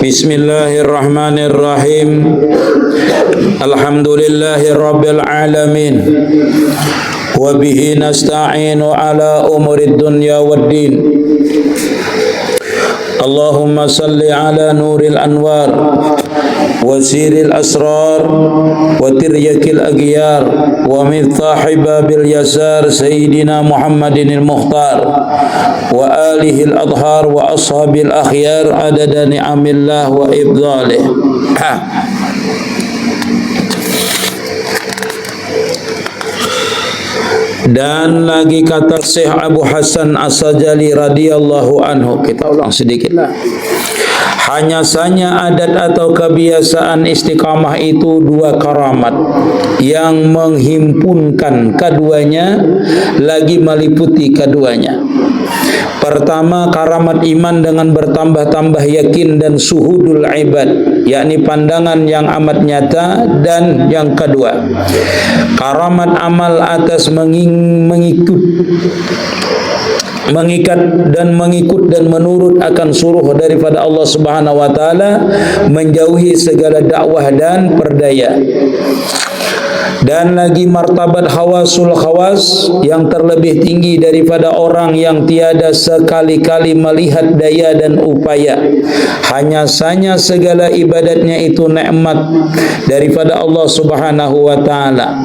Bismillahirrahmanirrahim. Alhamdulillahi rabbil alamin. Wa bihi nasta'inu ala umurid dunya waddin. Allahumma salli ala nuril anwar wa siril asrar wa tiryakil aghyar wa miftahi babil yasar sayyidina Muhammadinil mukhtar wa alihil adhar wa ashabil akhyar adada ni'amillah wa ibdalih. Dan lagi kata Syekh Abu Hasan As-Sajali radhiyallahu anhu, kita ulang sedikit lah. Hanya saja adat atau kebiasaan istiqamah itu dua karamat yang menghimpunkan keduanya, lagi meliputi keduanya. Pertama, karamat iman dengan bertambah-tambah yakin dan suhudul ibad, yakni pandangan yang amat nyata. Dan yang kedua, karamat amal atas mengikat dan menurut akan suruh daripada Allah Subhanahu wa taala, menjauhi segala dakwah dan perdaya. Dan lagi martabat hawasul khawas yang terlebih tinggi daripada orang yang tiada sekali-kali melihat daya dan upaya. Hanya saja segala ibadatnya itu nikmat daripada Allah Subhanahu wa taala.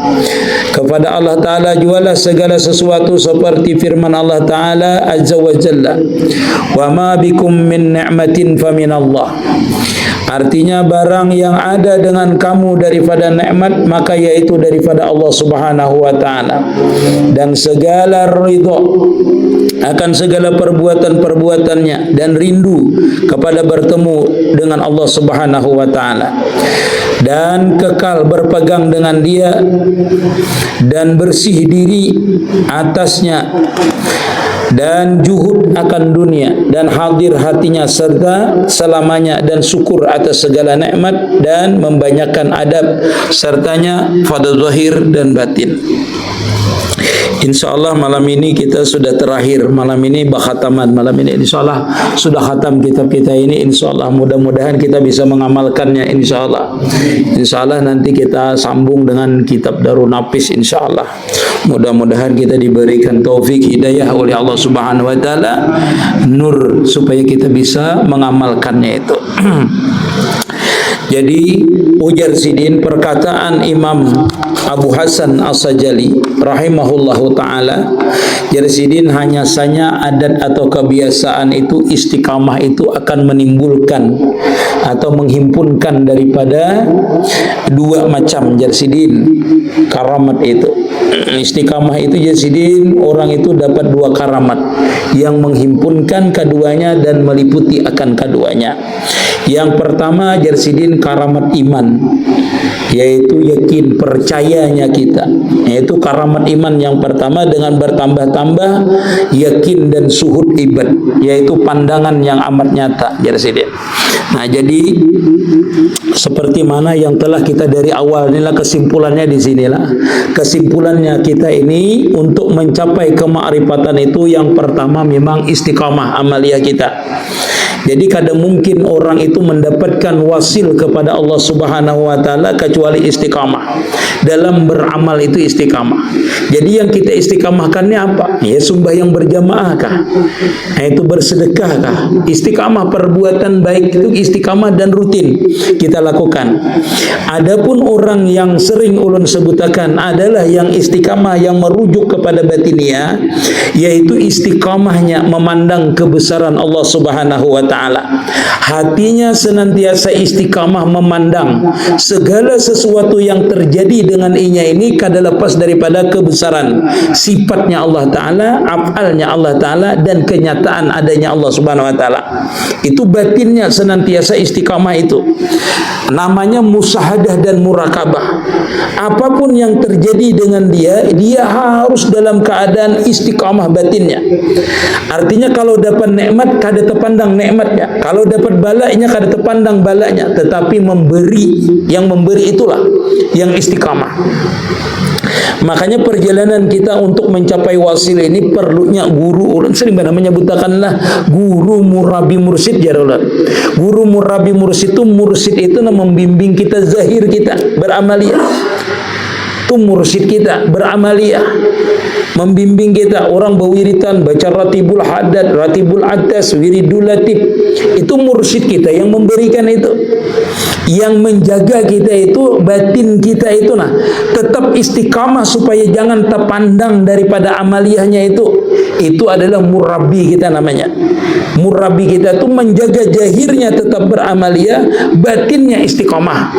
Kepada Allah taala jualah segala sesuatu seperti firman Allah taala azza wa jalla, wa ma bikum min ni'matin faminallah. Artinya barang yang ada dengan kamu daripada nikmat, maka yaitu daripada Allah Subhanahu wa taala. Dan segala ridha akan segala perbuatan-perbuatannya dan rindu kepada bertemu dengan Allah Subhanahu wa taala, dan kekal berpegang dengan Dia dan bersih diri atasnya, dan juhud akan dunia dan hadir hatinya serta selamanya, dan syukur atas segala nikmat dan membanyakkan adab sertanya pada zahir dan batin. InsyaAllah malam ini kita sudah terakhir. Malam ini bakhataman. Malam ini insyaAllah sudah khatam kitab kita ini. InsyaAllah mudah-mudahan kita bisa mengamalkannya. InsyaAllah nanti kita sambung dengan kitab Darun Nafis. InsyaAllah mudah-mudahan kita diberikan taufik hidayah oleh Allah Subhanahu wa taala, nur, supaya kita bisa mengamalkannya itu. Jadi ujar sidin perkataan Imam Abu Hasan As-Sajali rahimahullahu ta'ala, Jarsidin hanya saja adat atau kebiasaan itu istiqamah itu akan menimbulkan atau menghimpunkan daripada dua macam Jarsidin karamat itu. Istiqamah itu Jarsidin, orang itu dapat dua karamat yang menghimpunkan keduanya dan meliputi akan keduanya. Yang pertama Jarsidin karamat iman, yaitu yakin, percayanya kita, yaitu karamat iman yang pertama dengan bertambah-tambah yakin dan suhud ibad, yaitu pandangan yang amat nyata Jarsidin. Nah, jadi seperti mana yang telah kita dari awal, inilah kesimpulannya di sinilah. Kesimpulannya kita ini untuk mencapai kemakrifatan itu yang pertama memang istiqamah amaliyah kita. Jadi kadang mungkin orang itu mendapatkan wasil kepada Allah Subhanahu wa taala kecuali istiqamah. Dalam beramal itu istiqamah. Jadi yang kita istiqamahkannya apa? Ya sembahyang berjamaah kah? Itu bersedekah kah? Istiqamah perbuatan baik itu istiqamah dan rutin kita lakukan. Adapun orang yang sering ulun sebutakan adalah yang istiqamah yang merujuk kepada batinia, yaitu istiqamahnya memandang kebesaran Allah Subhanahu wa taala. Hatinya senantiasa istiqamah memandang segala sesuatu yang terjadi dengan inya ini kada lepas daripada kebesaran sifatnya Allah taala, afalnya Allah taala, dan kenyataan adanya Allah Subhanahu wa taala. Itu batinnya senantiasa istiqamah itu. Namanya musahadah dan murakabah. Apapun yang terjadi dengan dia harus dalam keadaan istiqamah batinnya. Artinya kalau dapat nikmat kada terpandang nikmatnya, kalau dapat balanya kada terpandang balanya, tetapi yang memberi itulah yang istiqamah. Makanya perjalanan kita untuk mencapai wasil ini perlunya guru. Ulun sering menyebutkanlah guru murabi mursid ya Allah. Guru murabi mursid itu membimbing kita zahir kita beramaliyah. Itu mursid kita beramaliyah, membimbing kita. Orang berwiritan baca ratibul haddad, ratibul atas, wiridul latif, itu mursid kita yang memberikan itu, yang menjaga kita itu, batin kita itu tetap istiqamah supaya jangan terpandang daripada amaliyahnya itu adalah murabi kita namanya. Murabi kita itu menjaga zahirnya tetap beramaliyah, batinnya istiqamah.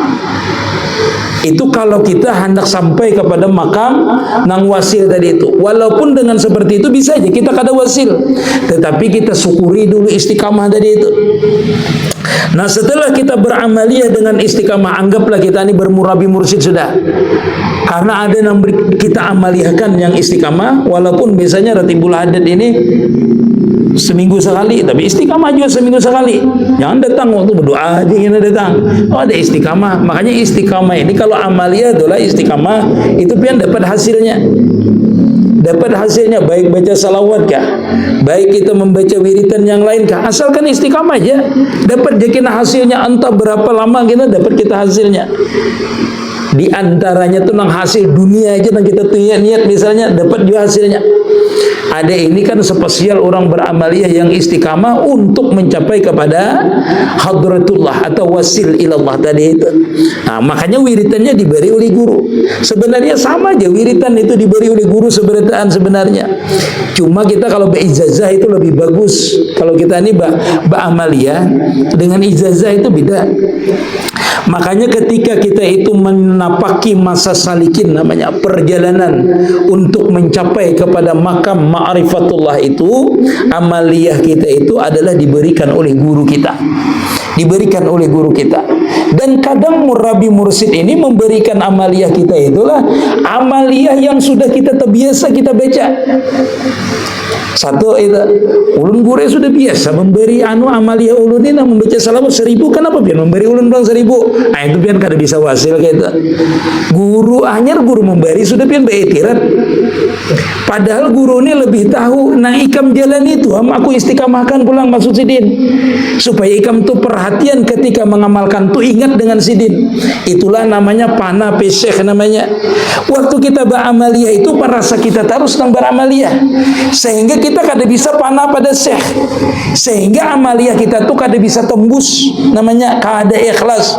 Itu kalau kita hendak sampai kepada makam nang wasil tadi itu. Walaupun dengan seperti itu bisa aja kita kada wasil, tetapi kita syukuri dulu istiqamah tadi itu. Nah, setelah kita beramaliyah dengan istiqamah, anggaplah kita ini bermurabi mursyid sudah. Karena ada yang kita amaliyahkan yang istiqamah, walaupun biasanya ratibul haddad ini seminggu sekali, tapi istiqamah juga seminggu sekali. Jangan datang waktu berdoa aja kita datang. Oh, ada istiqamah. Makanya istiqamah ini kalau amaliyah adalah istiqamah, itu pian dapat hasilnya. Dapat hasilnya baik baca salawat kah, baik kita membaca wiritan yang lain kah, asalkan istiqamah aja dapat kita hasilnya. Entah berapa lama kita dapat kita hasilnya. Di antaranya tuh nang hasil dunia aja nang kita niat misalnya dapat juga hasilnya. Ada ini kan spesial orang beramaliyah yang istiqamah untuk mencapai kepada hadratullah atau wasil ilallah tadi itu. Nah, makanya wiritannya diberi oleh guru. Sebenarnya sama aja wiritan itu diberi oleh guru sebenarnya. Cuma kita kalau berijazah itu lebih bagus. Kalau kita ini beramaliyah dengan ijazah itu beda. Makanya ketika kita itu menapaki masa salikin, namanya perjalanan untuk mencapai kepada makam ma'rifatullah itu, amaliyah kita itu adalah diberikan oleh guru kita. Diberikan oleh guru kita. Dan kadang murabi mursid ini memberikan amaliyah kita itulah amaliyah yang sudah kita terbiasa kita baca. Satu itu, ulun guru sudah biasa memberi amaliyah ulun ini membaca salawat 1000, kenapa pian memberi ulun bang 1000? Nah, itu pian kada bisa wasil kita. Guru anyar guru memberi sudah pian beitirat. Padahal guru ini lebih tahu nah ikam jalan itu aku istiqamahkan pulang maksud sidin. Supaya ikam tuh perhatian ketika mengamalkan tuh ingat dengan sidin. Itulah namanya pana pesyekh namanya. Waktu kita beramaliyah itu merasa kita terus nang beramaliyah. Sehingga kita kada bisa panah pada syekh, sehingga amaliyah kita tuh kada bisa tembus, namanya kada ikhlas.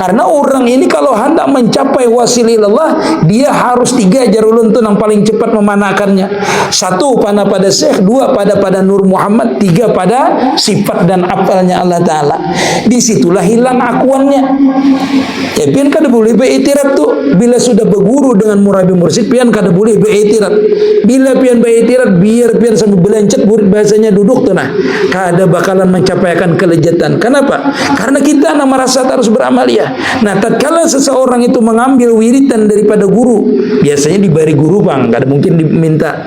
Karena orang ini kalau hendak mencapai wasilillah, dia harus 3 jarulun tuh yang paling cepat memanakannya. 1 panah pada syekh, 2 pada Nur Muhammad, 3 pada sifat dan apalnya Allah Ta'ala. Disitulah hilang akuannya. Ya pian kada boleh beitirat tuh. Bila sudah berguru dengan murabi mursyid, pian kada boleh beitirat. Bila pian beitirat, biar pian sampai belancet murid bahasanya duduk tuh kada bakalan mencapaikan kelejatan. Kenapa? Karena kita merasa harus beramaliyah. Nah, tatkala seseorang itu mengambil wiritan daripada guru, biasanya diberi guru bang, kada mungkin diminta.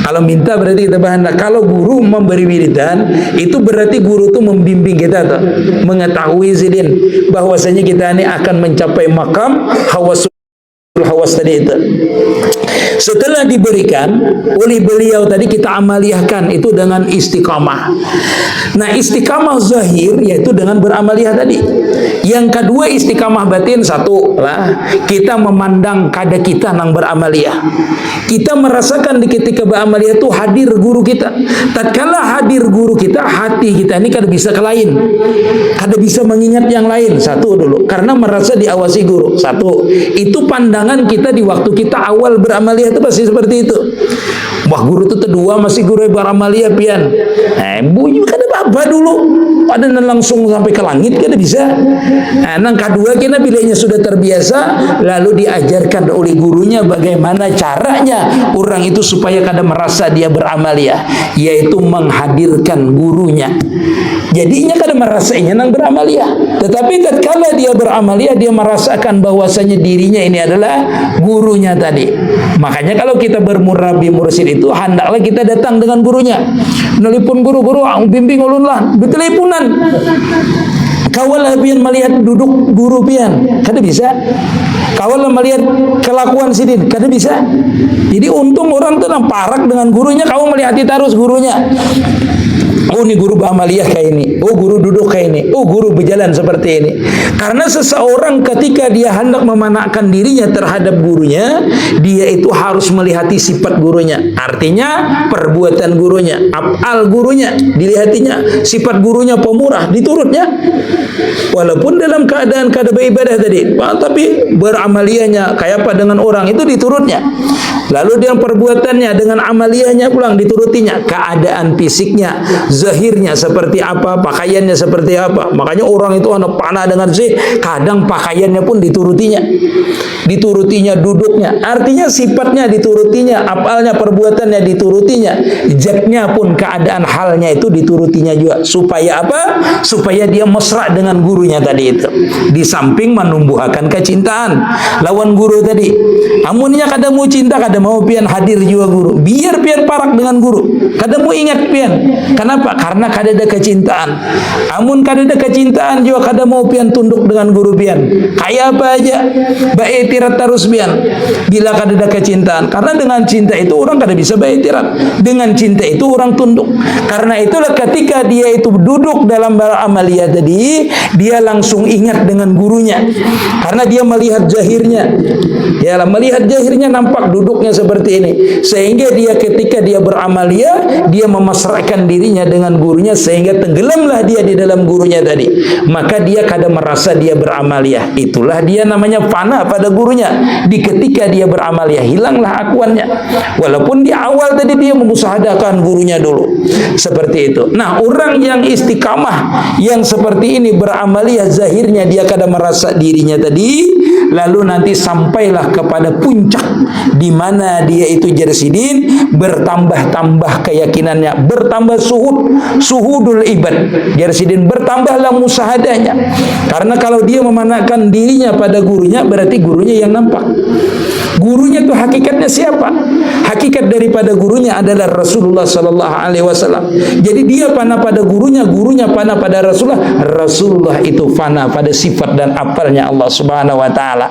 Kalau minta berarti kita bahan. Kalau guru memberi wiritan, itu berarti guru itu membimbing kita tuh, mengetahui zidin bahwasanya kita ini akan mencapai makam hawas tadi itu. Setelah diberikan oleh beliau tadi, kita amaliyahkan itu dengan istiqamah. Nah, istiqamah zahir yaitu dengan beramaliyah tadi. Yang kedua istiqamah batin, satu lah kita memandang kada kita nang beramaliyah. Kita merasakan di ketika beramaliyah itu hadir guru kita. Tatkala hadir guru kita, hati kita ini kada bisa ke lain, kada bisa mengingat yang lain. Satu dulu, karena merasa diawasi guru. Satu, itu pandangan kita di waktu kita awal beramaliyah itu pasti seperti itu. Wah, guru itu kedua masih guru beramaliyah pian. Bunyi kada apa dulu. Pada langsung sampai ke langit kada bisa. Nang kedua kita bilanya sudah terbiasa, lalu diajarkan oleh gurunya bagaimana caranya orang itu supaya kada merasa dia beramaliyah, yaitu menghadirkan gurunya. Jadinya kada merasainya nang beramaliyah. Tetapi tatkala dia beramaliyah, dia merasakan bahwasanya dirinya ini adalah gurunya tadi. Makanya kalau kita bermurabi mursyid itu hendaklah kita datang dengan gurunya. Nelipun guru-guru bimbing ulun lah, beteleponan. Kawalah pian melihat duduk guru pian, kada bisa. Kawalah melihat kelakuan sidin, kada bisa. Jadi untung orang tuh parak dengan gurunya, kau melihati terus gurunya. Oh, ini guru beramaliyah kayak ini. Oh, guru duduk kayak ini. Oh, guru berjalan seperti ini. Karena seseorang ketika dia hendak memanakkan dirinya terhadap gurunya, dia itu harus melihati sifat gurunya. Artinya perbuatan gurunya, af'al gurunya dilihatinya, sifat gurunya pemurah diturutnya. Walaupun dalam keadaan kada beribadah tadi, tapi beramaliyahnya kayak apa dengan orang itu diturutnya. Lalu dia perbuatannya dengan amaliyahnya pulang diturutinya, keadaan fisiknya, zahirnya seperti apa, pakaiannya seperti apa. Makanya orang itu anak panah dengan kadang pakaiannya pun diturutinya, duduknya, artinya sifatnya diturutinya, afalnya, perbuatannya diturutinya, zatnya pun keadaan halnya itu diturutinya juga. Supaya apa? Supaya dia mesra dengan gurunya tadi itu. Di samping menumbuhkan kecintaan lawan guru tadi. Amunnya kada mau cinta, kada mau pian hadir juga guru, biar pian parak dengan guru, kada mau ingat pian. Kenapa? Karena kada ada kecintaan. Amun kada ada kecintaan juga kada mau pian tunduk dengan guru pian. Kayak apa aja baik tirat terus pian. Bila kada ada kecintaan, karena dengan cinta itu orang kada bisa baik tirat. Dengan cinta itu orang tunduk. Karena itulah ketika dia itu duduk dalam beramaliyah tadi, dia langsung ingat dengan gurunya. Karena dia melihat zahirnya. Ya, melihat zahirnya nampak duduknya seperti ini, sehingga dia ketika dia beramaliyah, dia memasrahkan dirinya dengan gurunya, sehingga tenggelamlah dia di dalam gurunya tadi. Maka dia kada merasa dia beramaliyah. Itulah dia namanya fana pada gurunya. Di ketika dia beramaliyah, hilanglah akuannya. Walaupun di awal tadi dia memusahadakan gurunya dulu. Seperti itu. Nah, orang yang istiqamah yang seperti ini beramaliyah, zahirnya dia kada merasa dirinya tadi, lalu nanti sampailah kepada puncak di mana dia itu jarsidin bertambah-tambah keyakinannya, bertambah suhudul ibad. Jarsidin bertambahlah musahadahnya. Karena kalau dia memanakkan dirinya pada gurunya, berarti gurunya yang nampak. Gurunya itu hakikatnya siapa? Hakikat daripada gurunya adalah Rasulullah sallallahu alaihi wasallam. Jadi dia fana pada gurunya, gurunya fana pada Rasulullah, Rasulullah itu fana pada sifat dan afalnya Allah Subhanahu wa taala.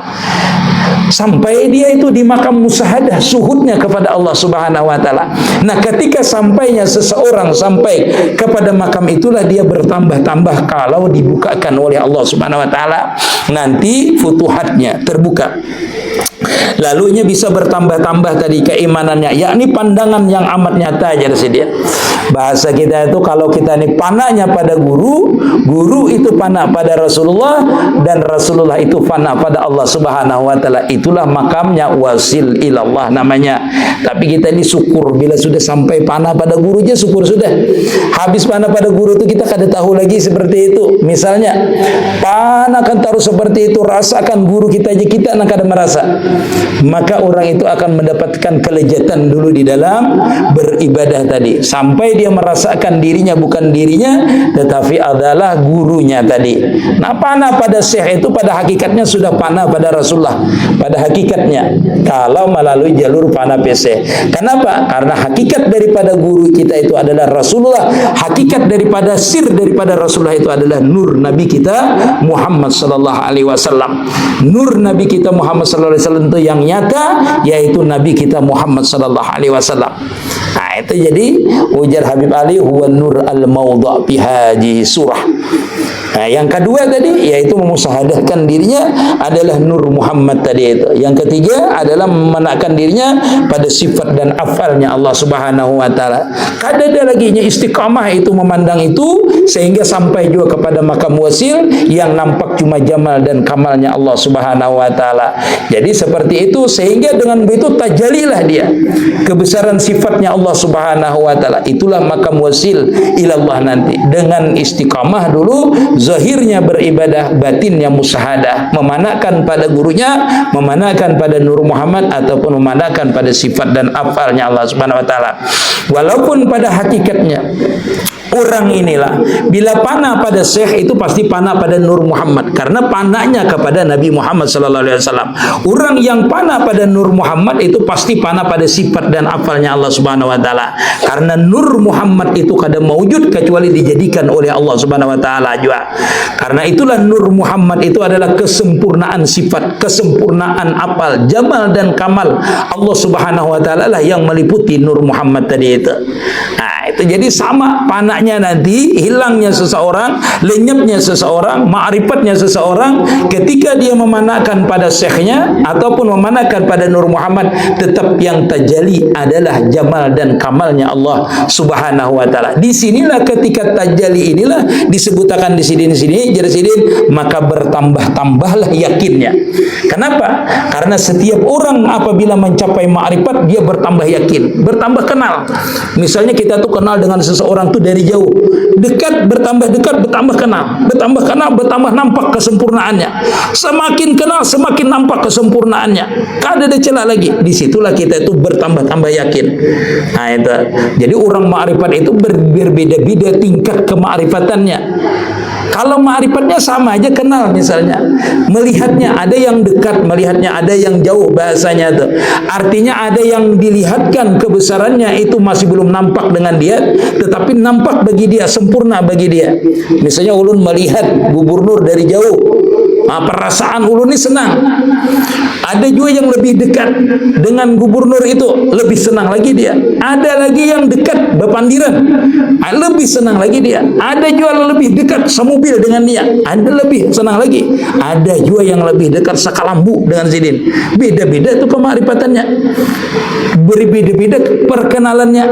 Sampai dia itu di makam musyahadah, suhudnya kepada Allah Subhanahu wa taala. Nah, ketika sampainya seseorang sampai kepada makam itulah dia bertambah-tambah kalau dibukakan oleh Allah Subhanahu wa taala, nanti futuhatnya terbuka. Lalunya bisa bertambah-tambah tadi keimanannya, yakni pandangan yang amat nyata aja dia. Bahasa kita itu kalau kita ini panahnya pada guru, guru itu panah pada Rasulullah, dan Rasulullah itu panah pada Allah Subhanahu wa taala. Itulah makamnya wasil ilallah namanya. Tapi kita ini syukur bila sudah sampai panah pada guru aja, syukur sudah. Habis panah pada guru itu kita kada tahu lagi seperti itu. Misalnya panah kan taruh seperti itu, rasakan guru kita aja kita nak kada merasa. Maka orang itu akan mendapatkan kelezatan dulu di dalam beribadah tadi, sampai dia merasakan dirinya bukan dirinya tetapi adalah gurunya tadi. Nah, panah pada syekh itu pada hakikatnya sudah panah pada Rasulullah pada hakikatnya, kalau melalui jalur panah PC. Kenapa? Karena hakikat daripada guru kita itu adalah Rasulullah, hakikat daripada sir daripada Rasulullah itu adalah nur Nabi kita Muhammad sallallahu alaihi wasallam. Nur Nabi kita Muhammad sallallahu alaihi wasallam itu yang nyata, yaitu Nabi kita Muhammad sallallahu alaihi wasallam. Nah, itu jadi ujar Habib Ali, huwa nur al-mawdha' fi hadhihi surah. Nah, yang kedua tadi yaitu memusahadahkan dirinya adalah nur Muhammad tadi itu. Yang ketiga adalah memenakkan dirinya pada sifat dan afalnya Allah Subhanahu wa taala. Kada ada lagi istiqamah itu memandang itu sehingga sampai juga kepada makam wasil yang nampak cuma jamal dan kamalnya Allah Subhanahu wa taala. Jadi seperti itu, sehingga dengan begitu tajalilah dia kebesaran sifatnya Allah Subhanahu wa taala. Itulah makam wasil ilallah nanti. Dengan istiqamah dulu, zahirnya beribadah, batinnya musyahadah, memanakkan pada gurunya, memanakkan pada Nur Muhammad, ataupun memanakkan pada sifat dan afalnya Allah Subhanahu wa taala. Walaupun pada hakikatnya Orang inilah bila panah pada syekh itu pasti panah pada Nur Muhammad, karena panahnya kepada Nabi Muhammad sallallahu alaihi wasallam. Orang yang panah pada Nur Muhammad itu pasti panah pada sifat dan afalnya Allah Subhanahu wa taala. Karena Nur Muhammad itu kada maujud kecuali dijadikan oleh Allah Subhanahu wa taala juga. Karena itulah Nur Muhammad itu adalah kesempurnaan sifat, kesempurnaan afal, jamal dan kamal Allah Subhanahu wa taala lah yang meliputi Nur Muhammad tadi itu. Nah, itu jadi sama panahnya nanti, hilangnya seseorang, lenyapnya seseorang, ma'rifatnya seseorang ketika dia memanahkan pada syekhnya ataupun memanahkan pada Nur Muhammad, tetap yang tajalli adalah jamal dan kamalnya Allah Subhanahu wa taala. Di sinilah ketika tajalli inilah disebutkan di sini jadi sini, maka bertambah-tambahlah yakinnya. Kenapa? Karena setiap orang apabila mencapai ma'rifat dia bertambah yakin, bertambah kenal. Misalnya kita tuh kenal dengan seseorang tuh dari jauh, dekat, bertambah kenal, bertambah nampak kesempurnaannya. Semakin kenal semakin nampak kesempurnaannya, kada ada celah lagi. Disitulah kita itu bertambah yakin. Nah itu, jadi orang ma'rifat itu berbeda-beda tingkat kema'rifatannya. Kalau ma'rifatnya sama aja kenal, misalnya melihatnya ada yang dekat, melihatnya ada yang jauh, bahasanya tuh artinya ada yang dilihatkan kebesarannya itu masih belum nampak dengan dia, tetapi nampak bagi dia, sempurna bagi dia. Misalnya ulun melihat gubernur dari jauh, perasaan ulun ini senang. Ada juga yang lebih dekat dengan gubernur itu, lebih senang lagi dia. Ada lagi yang dekat Bapandiran, lebih senang lagi dia. Ada juga lebih dekat semobil dengan dia, ada lebih senang lagi. Ada juga yang lebih dekat Sakalambu dengan Zidin. Beda-beda itu kema'rifatannya, berbeda-beda perkenalannya.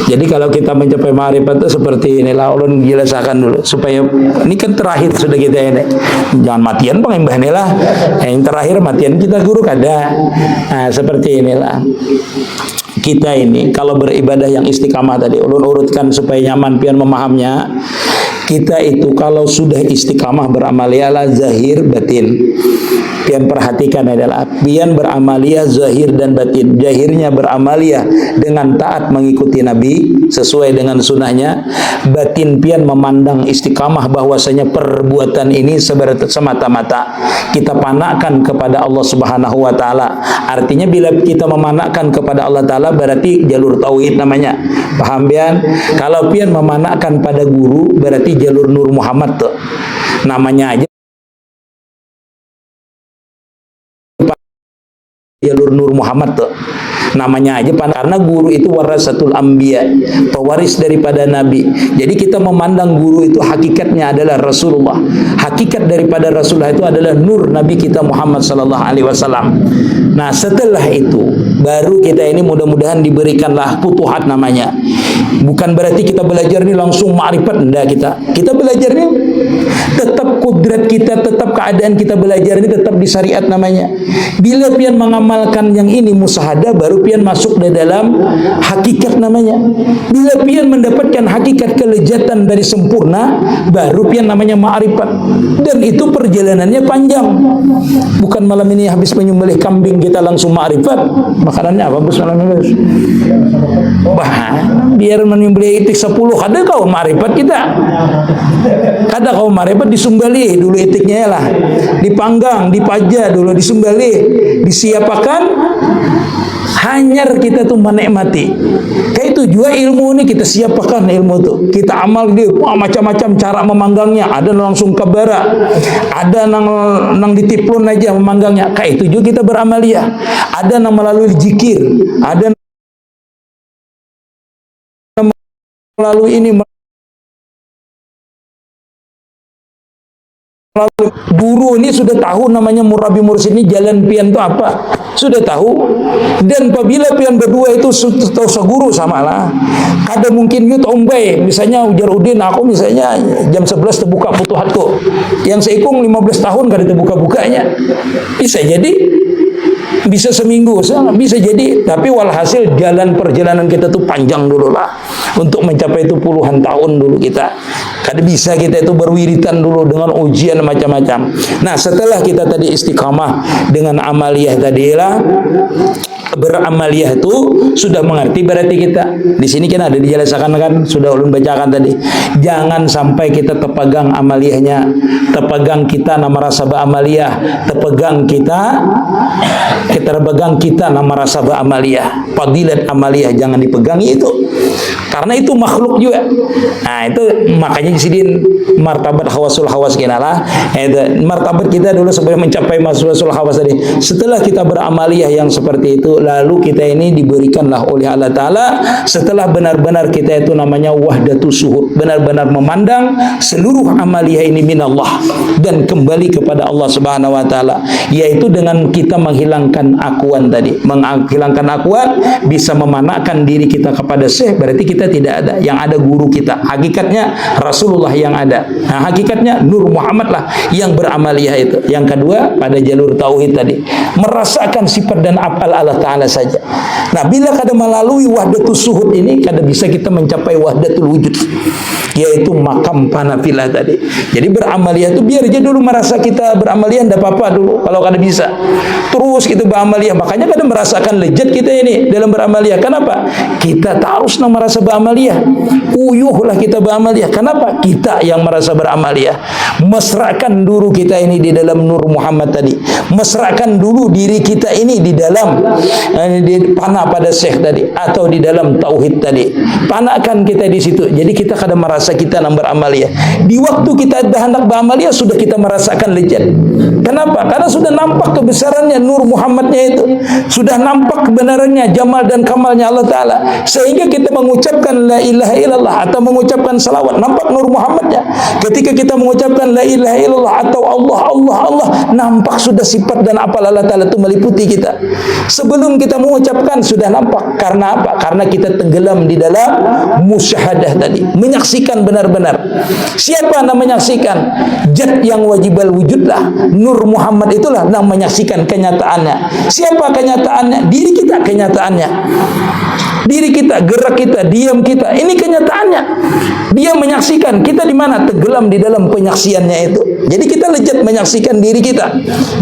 Jadi kalau kita mencapai ma'rifat itu seperti inilah, ulun jelaskan dulu supaya ini kan terakhir sudah kita ini. Jangan matian Bang Mbah inilah. Yang terakhir matian kita guru kada. Nah, seperti inilah. Kita ini kalau beribadah yang istiqamah tadi ulun urutkan supaya nyaman pian memahaminya. Kita itu kalau sudah istiqamah beramalia zahir batin. Pian perhatikan adalah pian beramalia zahir dan batin. Zahirnya beramalia dengan taat mengikuti Nabi sesuai dengan sunnahnya. Batin pian memandang istiqamah bahwasanya perbuatan ini semata-mata kita panakkan kepada Allah Subhanahu wa taala. Artinya bila kita memanakkan kepada Allah taala berarti jalur tauhid namanya. Paham pian? Kalau pian memanakkan pada guru berarti jalur Nur Muhammad tuh. Namanya aja jalur Nur Muhammad tuh. Namanya aja karena guru itu warasatul anbiya, pewaris daripada nabi. Jadi kita memandang guru itu hakikatnya adalah Rasulullah. Hakikat daripada Rasulullah itu adalah nur Nabi kita Muhammad sallallahu alaihi wasallam. Nah, setelah itu baru kita ini mudah-mudahan diberikanlah futuhat namanya. Bukan berarti kita belajar ini langsung ma'rifat, enggak kita. Kita belajar ini tetap kudrat kita, tetap keadaan kita belajar ini tetap di syariat namanya. Bila pian mengamalkan yang ini musahadah, baru pian masuk di dalam hakikat namanya. Bila pian mendapatkan hakikat kelezatan dari sempurna, baru pian namanya ma'rifat. Dan itu perjalanannya panjang. Bukan malam ini habis menyembelih kambing kita langsung ma'rifat. Makanannya apa bos malam ini? Biar menyembelih itik 10 kada kau ma'rifat kita. Kada kau ma'rifat disumbali dulu itiknya lah. Dipanggang, dipaja dulu disumbali, disiapakan. Hanyar kita tuh menikmati. Kayak itu juga ilmu ini kita siapkan ilmu tuh. Kita amal dia macam-macam cara memanggangnya. Ada langsung ke bara, ada nang ditiplun aja memanggangnya. Kayak itu juga kita beramalia. Ada nang melalui zikir, ada melalui ini. Guru ini sudah tahu namanya murabi mursyid ini jalan pian itu apa, sudah tahu. Dan apabila pian berdua itu tahu seguru sama lah, kada mungkin yut ombai. Misalnya ujar udin aku misalnya jam 11 terbuka futuhatku, yang seikung 15 tahun kada terbuka-bukanya. Bisa jadi, bisa seminggu, bisa jadi. Tapi walhasil jalan perjalanan kita tuh panjang dulu lah, untuk mencapai itu puluhan tahun dulu kita. Kada bisa kita itu berwiritan dulu dengan ujian macam-macam. Nah, setelah kita tadi istiqamah dengan amaliyah tadi lah, beramaliyah itu sudah mengerti berarti kita. Di sini kan ada dijelaskan kan, sudah ulun bacakan tadi. Jangan sampai kita terpegang amaliyahnya, terpegang kita nama rasa beramaliyah, terpegang kita nama rasa beramaliyah. Fadilat amaliyah jangan dipegangi itu. Karena itu makhluk juga. Nah, itu makanya di sini martabat hawasul hawas kinalah. Martabat kita dulu sebelum mencapai hawasul hawas tadi. Setelah kita beramaliyah yang seperti itu, lalu kita ini diberikanlah oleh Allah Ta'ala setelah benar-benar kita itu namanya wahdatus syuhud, benar-benar memandang seluruh amaliyah ini minallah dan kembali kepada Allah Subhanahu wa Ta'ala, yaitu dengan kita menghilangkan akuan tadi. Menghilangkan akuan bisa memanakan diri kita kepada syekh, berarti kita tidak ada, yang ada guru kita. Hakikatnya Rasulullah yang ada. Nah, hakikatnya Nur Muhammad lah yang beramaliyah itu. Yang kedua, pada jalur tauhid tadi, merasakan sifat dan afal Allah Ta'ala saja. Nah, bila kada melalui wahdatus syuhud ini, kada bisa kita mencapai wahdatul wujud, yaitu makam panafilah tadi. Jadi beramaliyah itu biar aja dulu merasa kita beramaliyah, tidak apa-apa dulu kalau kada bisa. Terus kita beramaliyah, makanya kada merasakan lejat kita ini dalam beramaliyah. Kenapa? Kita harus merasa beramaliyah. Uyuhlah kita beramaliyah. Kenapa? Kita yang merasa beramaliyah. Mesrakan dulu kita ini di dalam Nur Muhammad tadi. Mesrakan dulu diri kita ini di dalam panah pada syekh tadi, atau di dalam tauhid tadi. Panahkan kita di situ. Jadi kita kada merasa kita nak beramaliyah. Di waktu kita hendak beramaliyah sudah kita merasakan lejat. Kenapa? Karena sudah nampak kebesarannya Nur Muhammadnya itu. Sudah nampak kebenarannya, jamal dan kamalnya Allah Ta'ala. Sehingga kita mengucapkan la ilaha illallah atau mengucapkan salawat, nampak Nur Muhammadnya. Ketika kita mengucapkan la ilaha illallah atau Allah, Allah, Allah, nampak sudah sifat dan apal Allah Ta'ala itu meliputi kita. Sebelum kita mengucapkan sudah nampak. Karena apa? Karena kita tenggelam di dalam musyahadah tadi, menyaksikan benar-benar. Siapa yang menyaksikan? Zat yang wajibal wujudlah, Nur Muhammad itulah yang menyaksikan kenyataannya. Siapa kenyataannya? Diri kita kenyataannya. Diri kita, gerak kita, diam kita, ini kenyataannya. Dia menyaksikan kita di mana? Tenggelam di dalam penyaksiannya itu. Jadi kita lejat menyaksikan diri kita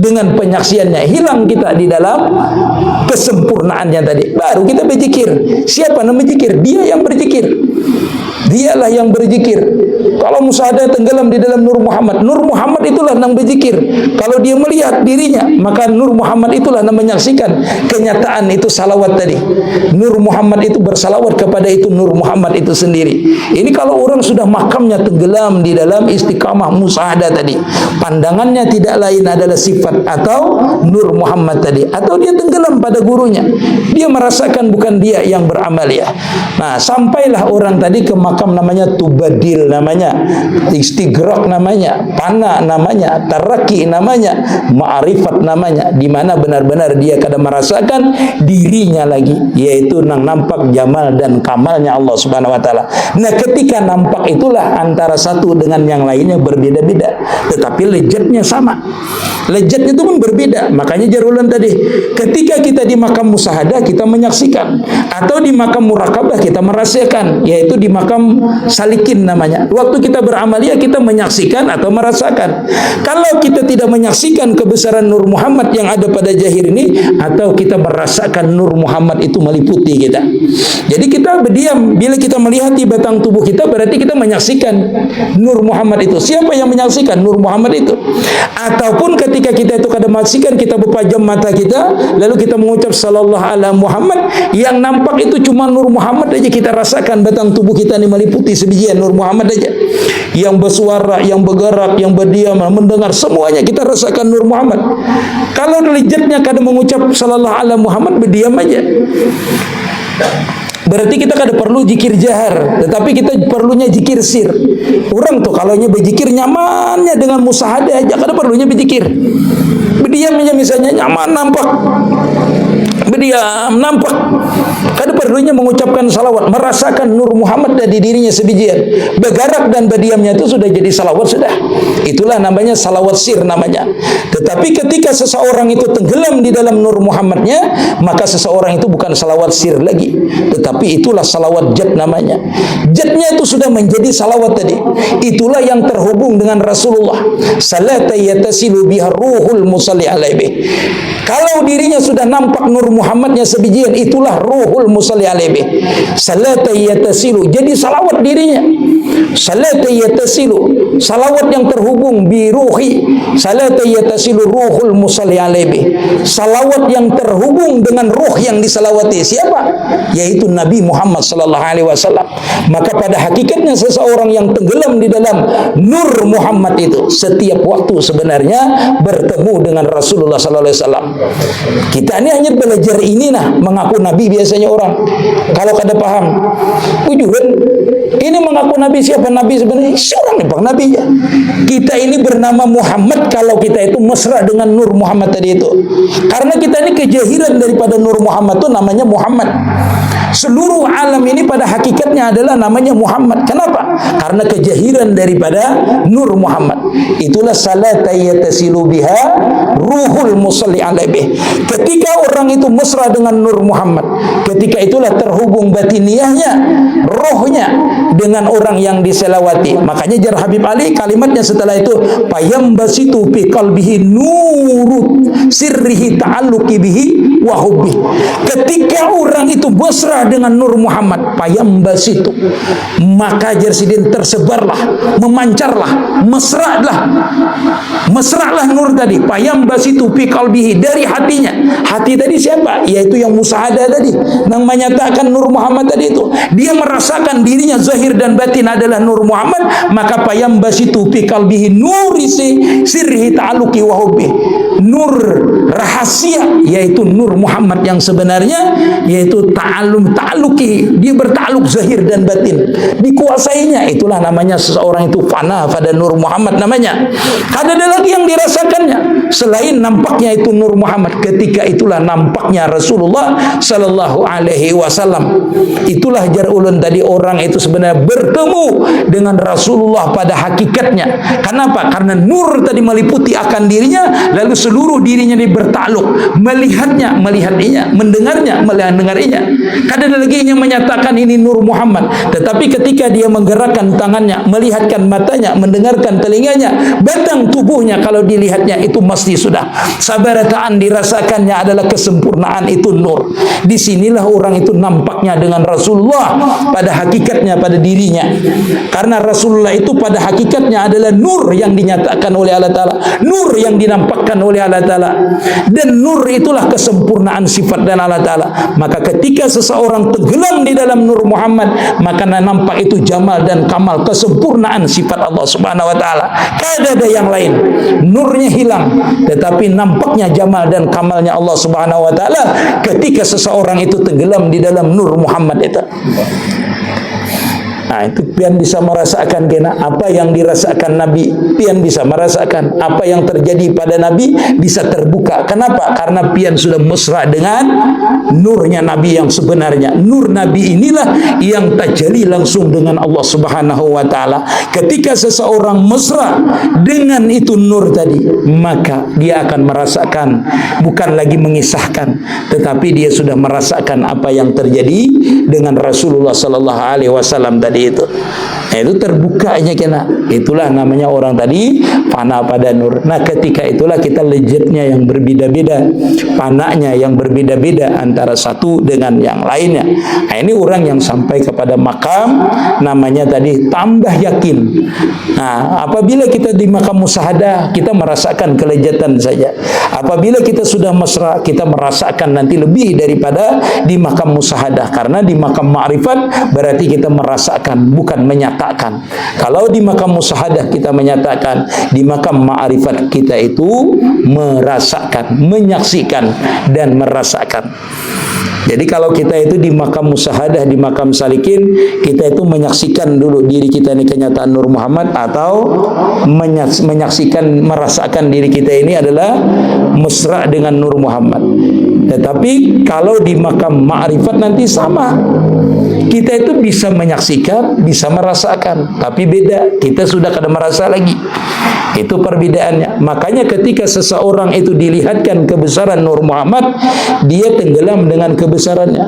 dengan penyaksiannya. Hilang kita di dalam kesempurnaannya tadi. Baru kita berzikir. Siapa yang berzikir? Dia yang berzikir. Dialah yang berzikir. Kalau musyahadah tenggelam di dalam Nur Muhammad, Nur Muhammad itulah yang berzikir. Kalau dia melihat dirinya, maka Nur Muhammad itulah yang menyaksikan kenyataan itu salawat tadi. Nur Muhammad itu bersalawat kepada itu Nur Muhammad itu sendiri. Ini kalau orang sudah makamnya tenggelam di dalam istiqamah musyahadah tadi, pandangannya tidak lain adalah sifat atau Nur Muhammad tadi, atau dia tenggelam pada gurunya. Dia merasakan bukan dia yang beramaliyah. Nah, sampailah orang tadi ke makam namanya tubadil, namanya istighraq, namanya pana, namanya taraki, namanya ma'rifat, namanya di mana benar-benar dia kadang merasakan dirinya lagi, yaitu nang nampak jamal dan kamalnya Allah Subhanahu wa Ta'ala. Nah, ketika nampak itulah antara satu dengan yang lainnya berbeda-beda, tetapi lejatnya sama. Lejatnya itu pun berbeda. Makanya jarulan tadi, ketika kita di makam musyahadah kita menyaksikan, atau di makam murakabah kita merasakan, yaitu di makam salikin namanya. Waktu kita beramaliyah kita menyaksikan atau merasakan. Kalau kita tidak menyaksikan kebesaran Nur Muhammad yang ada pada zahir ini, atau kita merasakan Nur Muhammad itu meliputi kita. Jadi kita berdiam. Bila kita melihat di batang tubuh kita, berarti kita menyaksikan Nur Muhammad itu. Siapa yang menyaksikan Nur Muhammad itu? Ataupun ketika kita itu kadang menyaksikan, kita berpajam mata kita, lalu kita mengucap sallallahu ala Muhammad, yang nampak itu cuma Nur Muhammad aja. Kita rasakan batang tubuh kita ini meliputi sebijian Nur Muhammad aja. Yang bersuara, yang bergerak, yang berdiam, mendengar, semuanya kita rasakan Nur Muhammad. Kalau lejatnya kadang mengucap sallallahu ala Muhammad, berdiam aja. Berarti kita kada perlu zikir jahar, tetapi kita perlunya zikir sir. Orang tuh kalau berzikir nyamannya dengan musyahadah aja, kada perlunya berzikir. Berdiam aja misalnya, nyaman nampak. Berdiam nampak. Kada perlunya mengucapkan salawat, merasakan nur Muhammad dari dirinya sebijian. Bergerak dan berdiamnya itu sudah jadi salawat sudah. Itulah namanya salawat sir namanya. Tetapi ketika seseorang itu tenggelam di dalam nur Muhammadnya, maka seseorang itu bukan salawat sir lagi, tetapi itulah salawat jat namanya. Jatnya itu sudah menjadi salawat tadi. Itulah yang terhubung dengan Rasulullah. Salata yatasilu biha ruhul musalli alaihi. Kalau dirinya sudah nampak nur Muhammadnya sebijian, itulah ruhul musalli alaihi. Salata yatasilu, jadi salawat dirinya. Salata yatasilu, salawat yang terhubung bi ruhi. Salata yatasilu ruhul musalli alaihi. Salawat yang terhubung dengan ruh yang disalawati. Siapa? Yaitu Nabi Muhammad sallallahu alaihi wasallam. Maka pada hakikatnya seseorang yang tenggelam di dalam nur Muhammad itu setiap waktu sebenarnya bertemu dengan Rasulullah sallallahu alaihi wasallam. Kita ini hanya belajar ini nah, mengaku Nabi biasanya orang. Kalau kada paham, ujuan ini mengaku Nabi, siapa Nabi sebenarnya? Seorang nih Bang Nabi ya. Kita ini bernama Muhammad kalau kita itu mesra dengan nur Muhammad tadi itu. Karena kita ini kejahiran daripada nur Muhammad itu namanya Muhammad. Seluruh alam ini pada hakikatnya adalah namanya Muhammad. Kenapa? Karena kejahiran daripada nur Muhammad. Itulah salata yatasilu biha ruhul musalli alaihi. Ketika orang itu mesra dengan nur Muhammad, ketika itulah terhubung batiniahnya, rohnya dengan orang yang diselawati. Makanya jar Habib Ali kalimatnya setelah itu, payambasitu fi qalbihi nurut sirrihi ta'alluqi bihi wa hubbi. Ketika orang itu mesra dengan nur Muhammad, payambasitu, maka jar Sidin tersebarlah, memancarlah, mesralah nur tadi. Payambasitu fi qalbihi, dari hatinya. Hati tadi siapa? Yaitu yang musyahadah tadi, yang menyatakan nur Muhammad tadi itu. Dia merasakan dirinya zahir dan batin adalah nur Muhammad, maka payambasitu fi qalbihi nuri sirrihi ta'alluqi wa hubbi. Nur rahasia yaitu nur Muhammad yang sebenarnya, yaitu ta'alluqi, dia bertakluk zahir dan batin, dikuasainya. Itulah namanya seseorang itu fana pada nur Muhammad namanya. Ada lagi yang dirasakannya selain nampaknya itu nur Muhammad. Ketika itulah nampaknya Rasulullah sallallahu alaihi wasallam. Itulah jar ulun tadi, orang itu sebenarnya bertemu dengan Rasulullah pada hakikatnya. Kenapa? Karena nur tadi meliputi akan dirinya, lalu seluruh dirinya dia bertakluk, melihatnya, melihatnya, mendengarnya, mendengarnya. Kadang lagi yang menyatakan ini nur Muhammad, tetapi ketika dia menggerakkan tangannya, melihatkan matanya, mendengarkan telinganya, batang tubuhnya kalau dilihatnya itu mesti sudah sabarataan, dirasakannya adalah kesempurnaan itu nur. Disinilah orang itu nampaknya dengan Rasulullah pada hakikatnya, pada dirinya. Karena Rasulullah itu pada hakikatnya adalah nur yang dinyatakan oleh Allah Ta'ala, nur yang dinampakkan oleh Allah Ta'ala, dan nur itulah kesempurnaan sifat dan Allah Ta'ala. Maka ketika seseorang tenggelam di dalam nur Muhammad, maka nampak itu jamal dan kamal, kesempurnaan sifat Allah Subhanahu wa Ta'ala. Tidak ada yang lain. Nurnya hilang, tetapi nampaknya jamal dan kamalnya Allah Subhanahu wa Ta'ala ketika seseorang itu tenggelam di dalam nur Muhammad itu. Nah, itu pian bisa merasakan kena apa yang dirasakan Nabi, pian bisa merasakan apa yang terjadi pada Nabi, bisa terbuka. Kenapa? Karena pian sudah mesra dengan nurnya Nabi yang sebenarnya. Nur Nabi inilah yang tajali langsung dengan Allah Subhanahu wa Ta'ala. Ketika seseorang mesra dengan itu nur tadi, maka dia akan merasakan, bukan lagi mengisahkan, tetapi dia sudah merasakan apa yang terjadi dengan Rasulullah sallallahu alaihi wasallam tadi itu. Nah, itu terbukanya kena. Itulah namanya orang tadi fana pada nur. Nah, ketika itulah kita lejatnya yang berbeda-beda, pananya yang berbeda-beda antara satu dengan yang lainnya. Nah, ini orang yang sampai kepada makam namanya tadi tambah yakin. Nah, apabila kita di makam musyahadah, kita merasakan kelejatan saja. Apabila kita sudah mesra, kita merasakan nanti lebih daripada di makam musyahadah. Karena di makam ma'rifat berarti kita merasakan, bukan menyatakan. Kalau di makam musyahadah kita menyatakan, di makam ma'rifat kita itu merasakan, menyaksikan dan merasakan. Jadi kalau kita itu di makam musyahadah, di makam salikin, kita itu menyaksikan dulu diri kita ini kenyataan Nur Muhammad, atau menyaksikan, merasakan diri kita ini adalah mesra dengan Nur Muhammad. Tetapi kalau di makam ma'rifat nanti sama. Kita itu bisa menyaksikan, bisa merasakan, tapi beda. Kita sudah kada merasa lagi. Itu perbedaannya. Makanya ketika seseorang itu dilihatkan kebesaran Nur Muhammad, dia tenggelam dengan kebesarannya.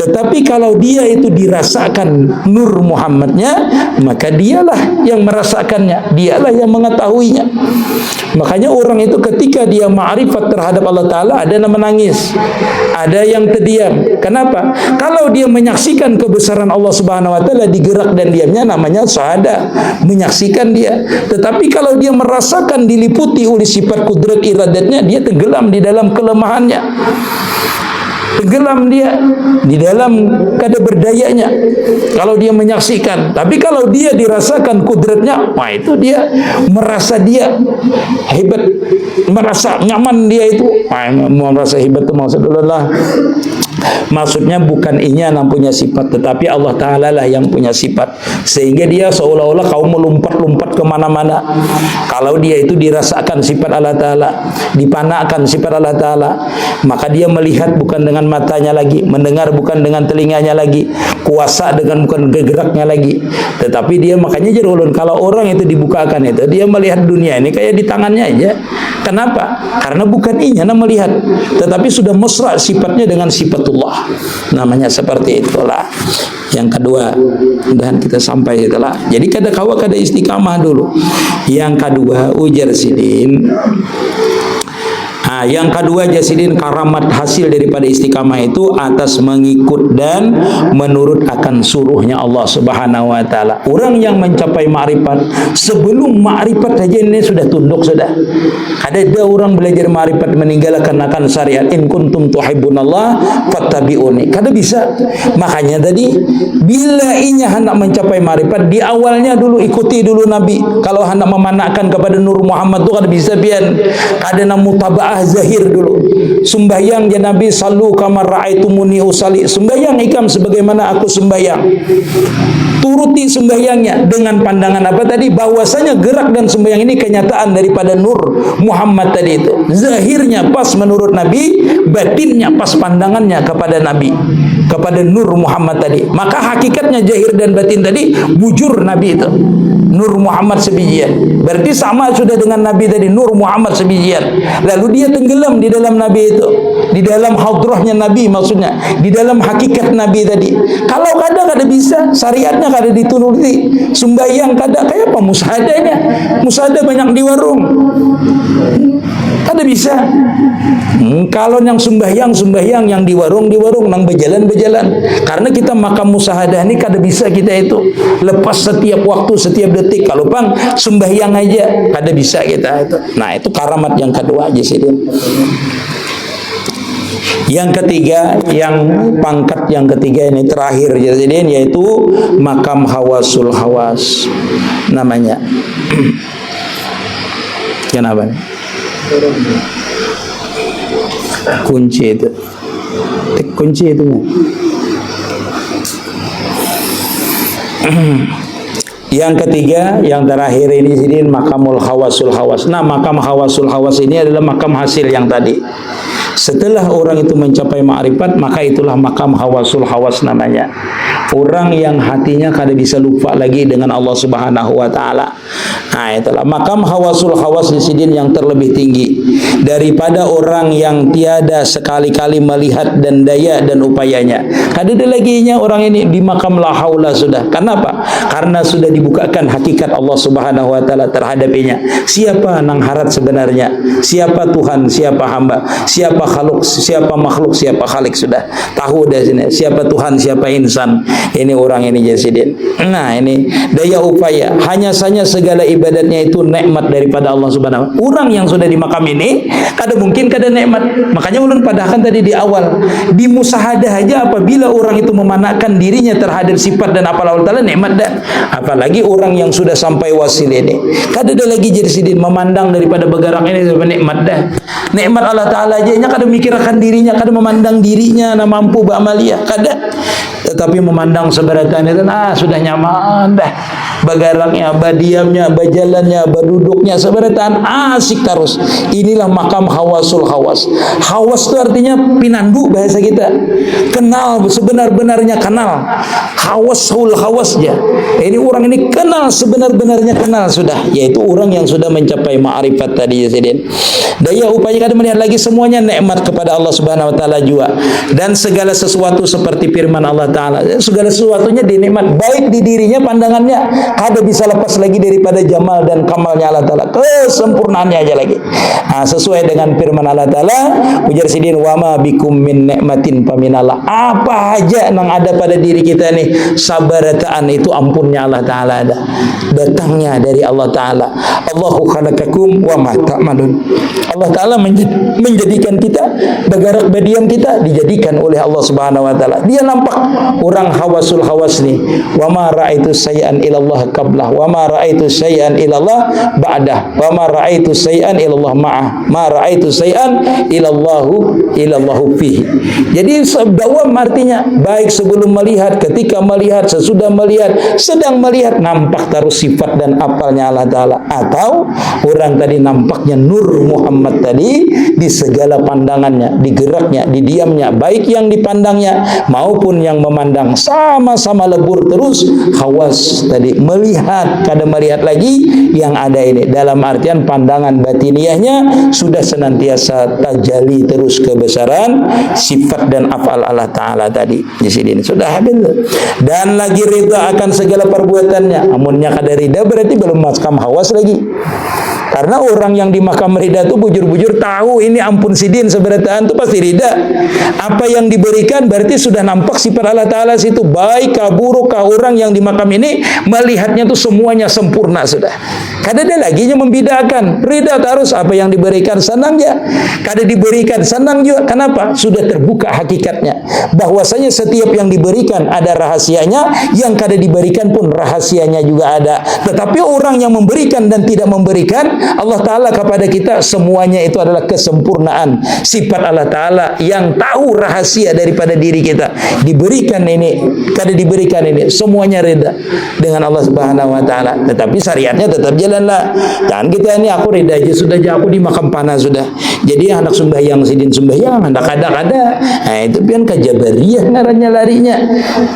Tetapi kalau dia itu dirasakan Nur Muhammadnya, maka dialah yang merasakannya, dialah yang mengetahuinya. Makanya orang itu ketika dia ma'rifat terhadap Allah Ta'ala, ada yang menangis, ada yang terdiam. Kenapa? Kalau dia menyaksikan kebesaran Allah Subhanahu Wa Ta'ala di gerak dan diamnya, namanya syahada, menyaksikan dia. Tetapi kalau dia merasakan diliputi oleh sifat kudrat iradatnya, dia tenggelam di dalam kelemahannya, tenggelam dia di dalam kada berdayanya kalau dia menyaksikan. Tapi kalau dia dirasakan kudratnya, wah itu dia merasa dia hebat, merasa nyaman dia itu. Merasa hebat itu maksudnya maksudnya bukan inya yang punya sifat, tetapi Allah Ta'ala lah yang punya sifat, sehingga dia seolah-olah kau melompat-lompat kemana-mana. Kalau dia itu dirasakan sifat Allah Ta'ala, dipanakan sifat Allah Ta'ala, maka dia melihat bukan dengan matanya lagi, mendengar bukan dengan telinganya lagi, kuasa dengan bukan geraknya lagi, tetapi dia, makanya jadi ulun, kalau orang itu dibukakan itu, dia melihat dunia ini kayak di tangannya aja. Kenapa? Karena bukan inya yang melihat, tetapi sudah mesra sifatnya dengan sifatullah. Namanya seperti itulah. Yang kedua, dan kita sampai itulah. Jadi kada kawa kada istiqamah dulu. Yang kedua, ujar sidin. Yang kedua jasidin, karamat hasil daripada istiqamah itu atas mengikut dan menurut akan suruhnya Allah Subhanahu Wa Ta'ala. Orang yang mencapai ma'rifat, sebelum ma'rifat saja ini sudah tunduk sudah. Ada orang belajar ma'rifat meninggalkan akan syariat, in kuntum tuhibbunallah fattabi'uni. Kada bisa. Makanya tadi bila inya hendak mencapai ma'rifat, di awalnya dulu ikuti dulu Nabi. Kalau hendak memanakkan kepada Nur Muhammad itu kada bisa pian. Kada nak mutaba'ah zahir dulu. Sembahyang ya Nabi, sallu kama ra'aitumuni usalli. Sembahyang ikam sebagaimana aku sembahyang. Turuti sembahyangnya dengan pandangan apa tadi? Bahwasanya gerak dan sembahyang ini kenyataan daripada Nur Muhammad tadi itu. Zahirnya pas menurut Nabi, batinnya pas pandangannya kepada Nabi, kepada Nur Muhammad tadi. Maka hakikatnya zahir dan batin tadi bujur Nabi itu. Nur Muhammad sebijian. Berarti sama sudah dengan Nabi tadi, Nur Muhammad sebijian. Lalu dia tenggelam di dalam Nabi itu, di dalam hadrahnya Nabi, maksudnya di dalam hakikat Nabi tadi. Kalau kada bisa, syariatnya kada dituruti, sembahyang kada, kayak apa musahadanya? Musahadah banyak di warung, kada bisa. Kalau yang sembahyang yang di warung nang berjalan. Karena kita makam musahadah ini kada bisa kita itu lepas setiap waktu, setiap detik. Kalau pang sembahyang aja kada bisa kita itu. Nah, itu karamat yang kedua aja sih. Yang ketiga, yang pangkat yang ketiga ini terakhir jadi, yaitu makam hawasul hawas namanya. Kenapa? Kunci itu. Kunci itu. Yang ketiga, yang terakhir ini sini makamul hawasul hawas. Nah, makam hawasul hawas ini adalah makam hasil yang tadi. Setelah orang itu mencapai ma'rifat, maka itulah makam hawasul hawas namanya. Orang yang hatinya kada bisa lupa lagi dengan Allah Subhanahu Wa Ta'ala. Nah, itulah makam hawasul hawas di sini yang terlebih tinggi daripada orang yang tiada sekali-kali melihat dan daya dan upayanya. Kada ada laginya orang ini di makam la haula sudah. Kenapa? Karena sudah dibukakan hakikat Allah Subhanahu Wa Ta'ala terhadapnya. Siapa nang harat sebenarnya? Siapa Tuhan? Siapa hamba? Siapa khaluk? Siapa makhluk? Siapa khalik? Sudah tahu dari sini. Siapa Tuhan? Siapa insan? Ini orang ini jasidin. Nah, ini daya upaya. Hanya saja segala ibadatnya itu nikmat daripada Allah Subhanahu. Orang yang sudah di makam ini kada mungkin kada nikmat. Makanya ulun padahkan tadi di awal di musahadah aja, apabila orang itu memanakkan dirinya terhadap sifat dan apa Allah Ta'ala, nikmat Kada. Apalagi orang yang sudah sampai wasil ini. Kada ada lagi jadi sidin memandang daripada begarak ini nikmat dah. Nikmat Allah Ta'ala aja nya kada mikirkan dirinya, kada memandang dirinya na mampu ba'amalia, kada. Tetapi memandang seberatan itu sudah nyaman dah. Bagaraknya, badiamnya, bajalannya, baduduknya seberatan asik terus. Inilah makam hawasul hawas. Hawas itu artinya pinandu bahasa kita. Kenal sebenar-benarnya kenal. Hawasul hawasnya. Ini orang ini kenal sebenar-benarnya kenal sudah, yaitu orang yang sudah mencapai ma'rifat tadi ya sidin. Daya upaya kada melihat lagi semuanya nikmat kepada Allah Subhanahu wa taala juga. Dan segala sesuatu seperti firman Allah Ta'ala, segala sesuatunya dinikmat, baik di dirinya pandangannya ada bisa lepas lagi daripada jamal dan kamalnya Allah Ta'ala, kesempurnaannya aja lagi. Sesuai dengan firman Allah Ta'ala, ujar sidin, wa ma bikum min nikmatin paminallah. Apa aja yang ada pada diri kita nih, sabarataan itu ampunnya Allah Ta'ala ada, datangnya dari Allah Ta'ala. Allahu khalaqakum wa ma ta'malun. Allah Ta'ala menjadikan kita, bagarak badiam kita dijadikan oleh Allah Subhanahu wa Ta'ala. Dia nampak orang hawasul hawas nih, wa ma ra'aitu sayyan ilallah qablah wa ma ra'aitu syai'an ilallah ba'dah wa ma ra'aitu syai'an ilallah ma'ah ma ra'aitu syai'an ilallahu fihi. Jadi dawam artinya baik sebelum melihat, ketika melihat, sesudah melihat, sedang melihat, nampak terus sifat dan apalnya Allah Ta'ala. Atau orang tadi nampaknya nur Muhammad tadi di segala pandangannya, di geraknya, di diamnya, baik yang dipandangnya maupun yang memandang, sama-sama lebur terus hawas tadi, melihat, kadang melihat lagi yang ada ini, dalam artian pandangan batiniahnya sudah senantiasa tajali terus kebesaran sifat dan afal Allah Ta'ala tadi di sini sudah habis. Dan lagi ridha akan segala perbuatannya. Amunnya kada ridha berarti belum makam hawas lagi. Karena orang yang di makam ridha itu bujur-bujur tahu ini ampun sidin seberataan itu pasti ridha. Apa yang diberikan berarti sudah nampak sifat Allah Ta'ala situ, baik kah buruk kah, orang yang di makam ini melihatnya itu semuanya sempurna sudah. Kada ada lagi yang membedakan. Ridha terus apa yang diberikan senang ya, kada diberikan senang juga. Kenapa? Sudah terbuka hakikatnya bahwasanya setiap yang diberikan ada rahasianya, yang kada diberikan pun rahasianya juga ada. Tetapi orang yang memberikan dan tidak memberikan Allah Ta'ala kepada kita, semuanya itu adalah kesempurnaan sifat Allah Ta'ala yang tahu rahasia daripada diri kita. Diberikan ini, kada diberikan ini, semuanya reda dengan Allah Subhanahu wa Ta'ala. Tetapi syariatnya tetap jalanlah. Dan kita ini aku reda aja sudah, aku di makam panas sudah. Jadi anak sembahyang sidin sembahyang, anak ada. Itu pian kajabariyah ngarannya larinya.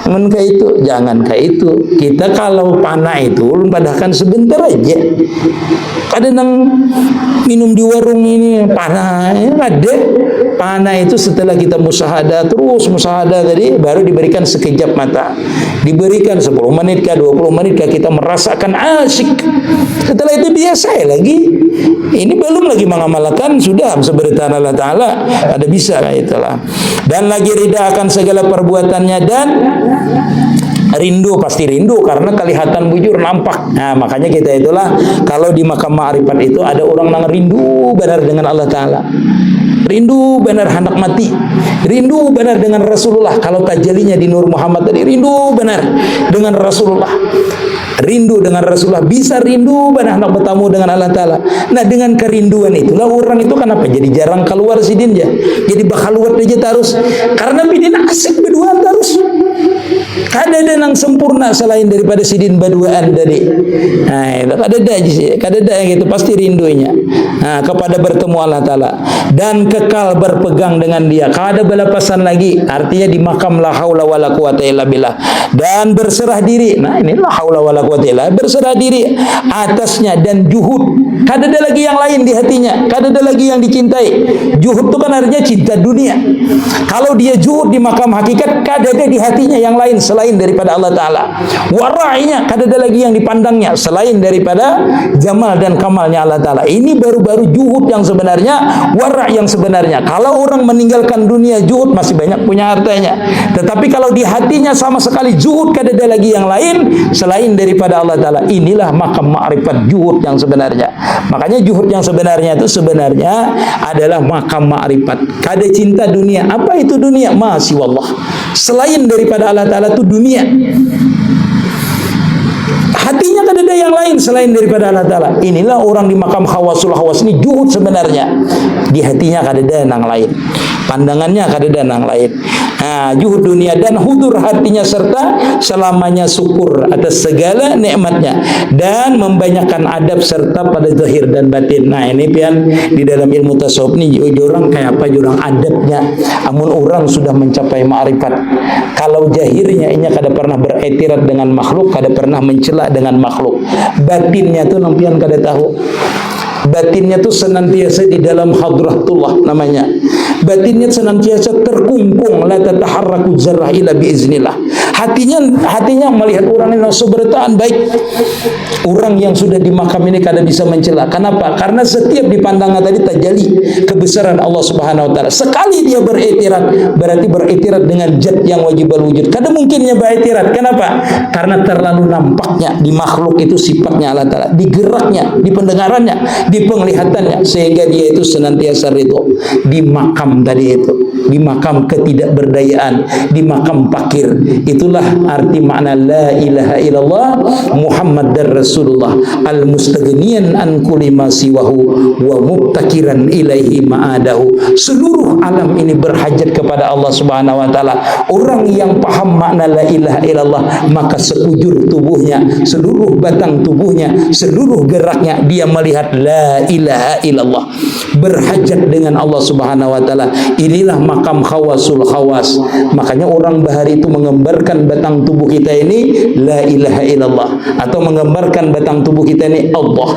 Namun kayak itu, jangan kayak itu. Kita kalau panah itu padahkan sebentar aja. Ada nang minum di warung ini panah, ada panah itu setelah kita musyahadah terus musyahadah tadi baru diberikan sekejap mata, diberikan 10 menit kah 20 menit kah kita merasakan asyik. Setelah itu dia lagi ini belum lagi mengamalkan sudah seberita Allah Ta'ala ada bisa itulah. Dan lagi ridha akan segala perbuatannya dan rindu, pasti rindu karena kelihatan bujur nampak. Nah, makanya kita itulah kalau di makam ma'rifat itu ada orang yang rindu benar dengan Allah Ta'ala, rindu benar hendak mati, rindu benar dengan Rasulullah. Kalau tajalinya di Nur Muhammad tadi rindu benar dengan Rasulullah, rindu dengan Rasulullah, bisa rindu benar hendak bertemu dengan Allah Ta'ala. Nah dengan kerinduan itulah orang itu kenapa jadi jarang keluar sidin ya, jadi bakal luar aja terus karena bidin asik berduaan terus. Kada ada yang sempurna selain daripada sidin berduaan tadi. Nah, itu kada ada yang itu pasti rindunya. Nah, kepada bertemu Allah Ta'ala dan kekal berpegang dengan dia. Kada balapasan lagi. Artinya di makam la haula wala quwata illa billah dan berserah diri. Nah, ini la haula wala quwata illa, berserah diri atasnya dan juhud. Kada ada lagi yang lain di hatinya. Kada ada lagi yang dicintai. Juhud itu kan artinya cinta dunia. Kalau dia juhud di makam hakikat, kada ada di hatinya yang lain selain daripada Allah Ta'ala. Warainya, kada ada lagi yang dipandangnya selain daripada jamal dan kamalnya Allah Ta'ala. Ini baru-baru juhud yang sebenarnya, wara' yang sebenarnya. Kalau orang meninggalkan dunia juhud masih banyak punya hartanya. Tetapi kalau di hatinya sama sekali juhud, kada ada lagi yang lain selain daripada Allah Ta'ala. Inilah makam ma'rifat juhud yang sebenarnya. Makanya juhud yang sebenarnya itu sebenarnya adalah makam ma'rifat. Kada cinta dunia. Apa itu dunia? Masya Allah. Selain daripada Allah Ta'ala itu dunia. selain daripada Allah Ta'ala. Inilah orang di makam khawasul khawas ini juhud sebenarnya. Di hatinya kadeda nang lain, pandangannya kadeda nang lain. Nah, juhud dunia dan hudur hatinya serta selamanya syukur atas segala nikmatnya dan membanyakkan adab serta pada zahir dan batin. Nah, ini pian di dalam ilmu tasawuf ni orang kayak apa jurang adabnya. Amun orang sudah mencapai ma'rifat, kalau zahirnya inya kada pernah beretirat dengan makhluk, kada pernah mencela dengan makhluk. Batinnya tuh nampian kada tahu. Batinnya tuh senantiasa di dalam hadratullah namanya. Batinnya senantiasa terkungkung, la tataharraku zarrah illa biiznillah. Hatinya melihat orang ini seberataan baik. Orang yang sudah di makam ini kada bisa mencela. Kenapa? Karena setiap dipandangnya tadi terjadi kebesaran Allah Subhanahu wa taala. Sekali dia beriktirat, berarti beriktirat dengan zat yang wajib wujud. Kada mungkinnya beriktirat. Kenapa? Karena terlalu nampaknya di makhluk itu sifatnya Allah Taala, di geraknya, di pendengarannya, di penglihatannya, sehingga dia itu senantiasa ridho di makam tadi itu, di makam ketidakberdayaan, di makam fakir. Itulah arti makna la ilaha illallah Muhammadar Rasulullah al-mustaghniyan an kulli ma siwahu wa mubtakiran ilaihi ma'adahu. Seluruh alam ini berhajat kepada Allah Subhanahu wa taala. Orang yang paham makna la ilaha illallah, maka sekujur tubuhnya, seluruh batang tubuhnya, seluruh geraknya dia melihat la ilaha illallah, berhajat dengan Allah Subhanahu wa taala. Inilah makam khawasul khawas. Makanya orang bahari itu menggambarkan batang tubuh kita ini la ilaha illallah, atau menggambarkan batang tubuh kita ini Allah,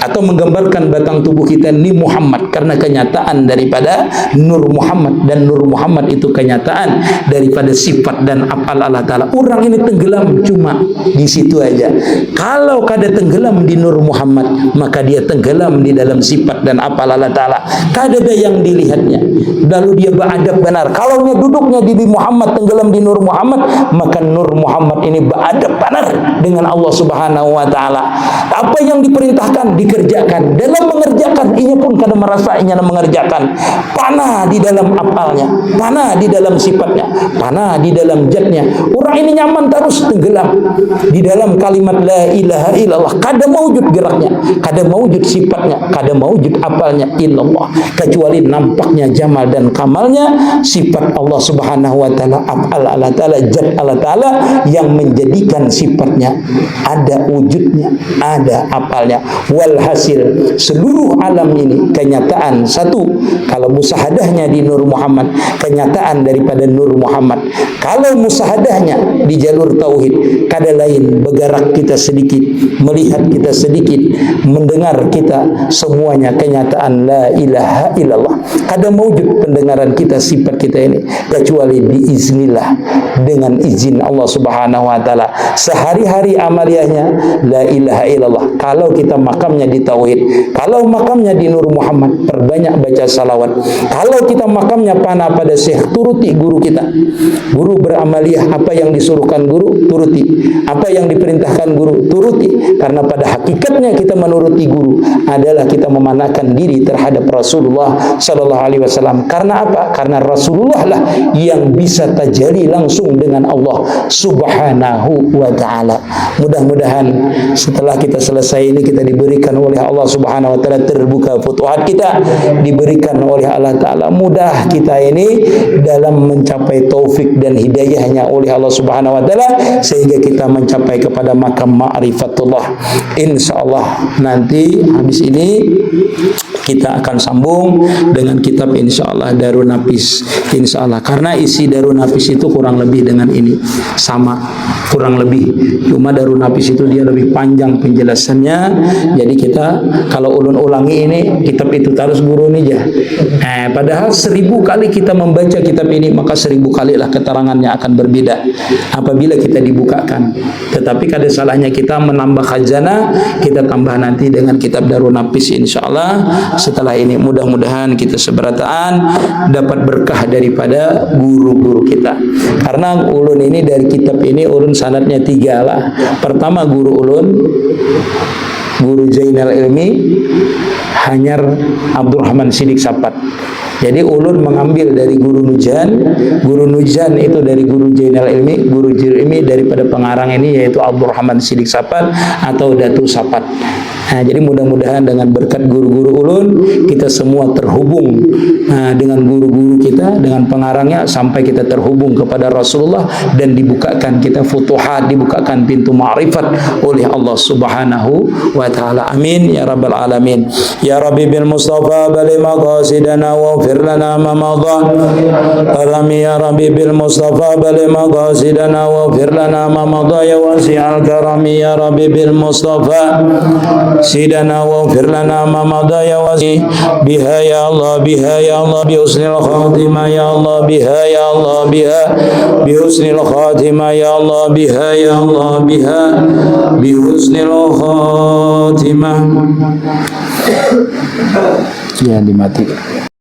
atau menggambarkan batang tubuh kita ini Muhammad, karena kenyataan daripada Nur Muhammad, dan Nur Muhammad itu kenyataan daripada sifat dan af'al Allah Ta'ala. Orang ini tenggelam cuma di situ aja. Kalau kada tenggelam di Nur Muhammad, maka dia tenggelam di dalam sifat dan af'al Allah Ta'ala. Kada ada yang dilihatnya, lalu dia beradab benar. Kalau dia duduknya di Muhammad, tenggelam di Nur Muhammad, maka Nur Muhammad ini beradab benar dengan Allah Subhanahu wa taala. Apa yang diperintahkan dikerjakan. Dalam mengerjakan ia pun kada merasa ia mengerjakan. Panah di dalam apalnya, panah di dalam sifatnya, panah di dalam zatnya. Orang ini nyaman terus tenggelam di dalam kalimat la ilaha illallah. Kada maujud geraknya, kada maujud sifatnya, kada maujud apalnya illallah, kecuali nampaknya jamal dan kamalnya sifat Allah Subhanahu wa taala, af'al Allah taala, zat Allah taala yang menjadikan sifatnya ada wujudnya, ada apalnya. Walhasil seluruh alam ini kenyataan satu. Kalau musahadahnya di Nur Muhammad, kenyataan daripada Nur Muhammad. Kalau musahadahnya di jalur tauhid, kada lain bergerak kita sedikit, melihat kita sedikit, mendengar kita, semuanya kenyataan la ilaha illallah. Kada mewujud pendengaran kita, sifat kita ini, kecuali biiznillah, dengan izin Allah Subhanahu wa taala. Sehari-hari amaliyahnya la ilaha illallah. Kalau kita makamnya di tauhid, kalau makamnya di Nur Muhammad, perbanyak baca salawat. Kalau kita makamnya panah pada syekh, turuti guru kita. Guru beramaliyah, apa yang disuruhkan guru turuti, apa yang diperintahkan guru turuti. Karena pada hakikatnya kita menuruti guru adalah kita memanahkan diri terhadap Rasulullah sallallahu alaihi wasallam. Karena apa? Karena Rasulullah lah yang bisa tajalli langsung dengan Allah Subhanahu wa taala. Mudah-mudahan setelah kita selesai ini, kita diberikan oleh Allah Subhanahu wa taala terbuka futuhat kita, diberikan oleh Allah taala mudah kita ini dalam mencapai taufik dan hidayahnya oleh Allah Subhanahu wa taala, sehingga kita mencapai kepada makam ma'rifatullah. Insyaallah nanti habis ini kita akan sambung dengan kitab insyaallah Darun Nafis, insyaallah. Karena isi Darun Nafis itu kurang lebih dengan ini sama, kurang lebih. Cuma Darun Nafis itu dia lebih panjang penjelasannya. Jadi kita kalau ulun ulangi ini kitab itu terus guru ini aja. Padahal 1000 kali kita membaca kitab ini, maka 1000 kali lah keterangannya akan berbeda apabila kita dibukakan. Tetapi kada salahnya kita menambah khazanah, kita tambah nanti dengan kitab Darun Nafis insyaallah. Setelah ini mudah-mudahan kita seberataan dapat berkah daripada guru-guru kita. Karena ulun ini dari kitab ini ulun sanadnya 3 lah. Pertama guru ulun, Guru Zainal Ilmi Hanyar Abdurrahman Sidik Sapat. Jadi ulun mengambil dari Guru Nujan itu dari Guru Jainal Ilmi, Guru Jainal Ilmi daripada pengarang ini yaitu Abdurrahman Sidik Sapat atau Datu Sapat. Nah, jadi mudah-mudahan dengan berkat guru-guru ulun kita semua terhubung dengan guru-guru kita, dengan pengarangnya sampai kita terhubung kepada Rasulullah dan dibukakan kita futuhat, dibukakan pintu ma'rifat oleh Allah Subhanahu wa taala. Amin ya rabbal alamin. Ya Rabbi bil Mustafa bali maqasidana wa fir lana ma madha. Alami ya Rabbi bil Mustafa bali maqasidana wa fir lana ma madha ya wasi'al karami ya Rabbi bil Mustafa sidana wa fir lana ma madha ya wasi biha ya Allah biha ya Allah bi husnil khatimah ya Allah biha ya Allah biha bi husnil khatimah ya Allah biha ya Allah biha bi husnil khatimah. Ya dimatikan.